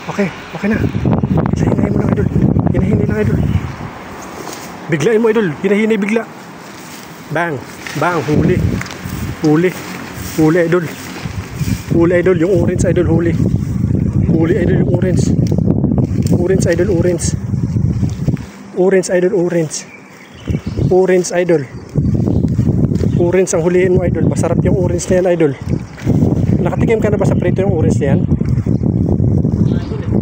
Okay, okay na. Hinahinay mo lang, idol. Hinahinay lang, idol. Biglain mo, idol. Hinahinay bigla. Bang, bang, huli. Huli. Huli, idol. Huli, idol. Yung orange, idol, huli. Huli, idol, yung orange. Orange, idol, orange. Orange, idol, orange. Orange, idol. Orange ang hulihin mo, idol. Masarap yung orange na yan, idol. Nakatikim ka na ba sa prito yung orange na yan?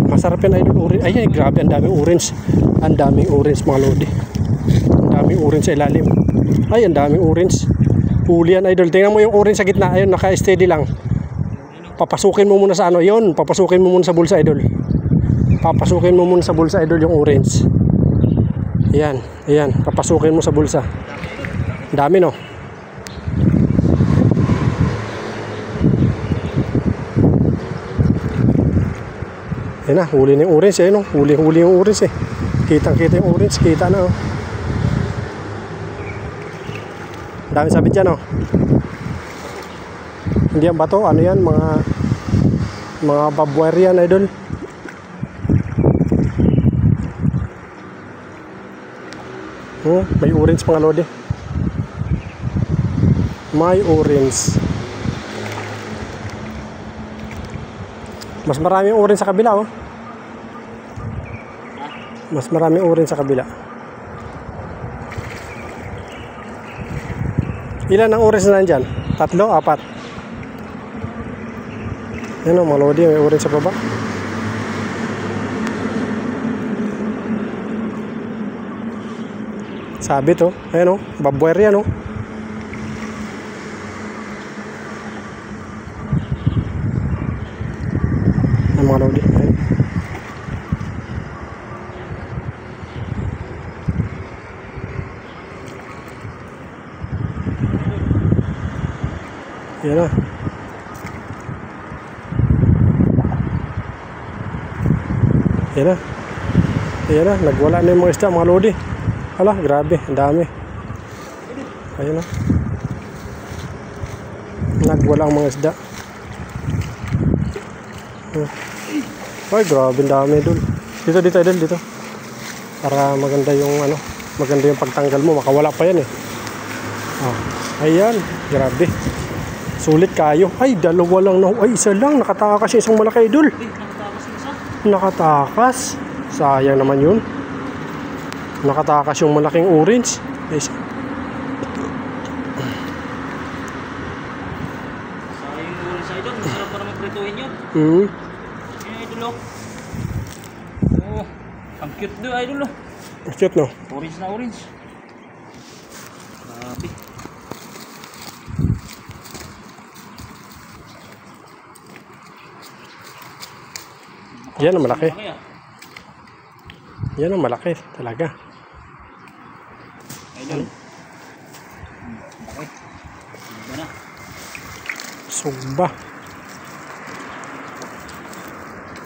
Masarap yan, idol, orange. Ay, grabe, ang daming orange. Ang daming orange, mga lodi. Ang daming orange sa ilalim. Ay, ang daming orange. Huli yan, idol. Tingnan mo yung orange sa gitna. Ayun, naka-steady lang. Papasukin mo muna sa ano. Yun, papasukin mo muna sa bulsa, idol. Papasukin mo muna sa bulsa, idol, yung orange. Ayan, ayan. Papasukin mo sa bulsa. Ang dami, no? Ayan na, huli na yung orange, eh, no? Huli yung orange, eh. Kitang-kita yung orange, kita na, oh. Dami sabit dyan, oh. Hindi yan bato, ano yan, mga barbwire yan, idol. May orange, mga lodi. May orange. Mas maraming orange sa kabila, oh. Mas maraming orange sa kabila. Ilan ang orange na nandyan? 3, 4. Yan, oh, mga lodi, may orange sa baba. Sabit, oh. Ayan, oh. Barbwire yan, oh. Ayan, mga lodi. Ayan. Ayan na. Ayan na. Ayan na. Nagwala na yung mga isda, mga lodi. Hala, grabe. Ang dami. Ayan na. Nagwala ang mga isda. Ay, grabe. Ang dami, idol. Dito, idol. Dito. Para maganda yung, ano, maganda yung pagtanggal mo. Makawala pa yan, eh. Oh. Ayan. Grabe. Sulit kayo. Ay, dalawa lang na. Ay, isa lang. Nakatakas yung isang malaki, idol. Nakatakas. Sayang naman yun. Nakatakas yung malaking orange. Ay, sayang yung orange, idol. Masarap pa naman prituhin yun. Ayan, idol, oh. Oh, ang cute doon, idol, oh. Ang cute, no? Orange na orange. Grabe. Yan ang malaki. Yan ang malaki talaga. Ayun. Malaki. Sumba.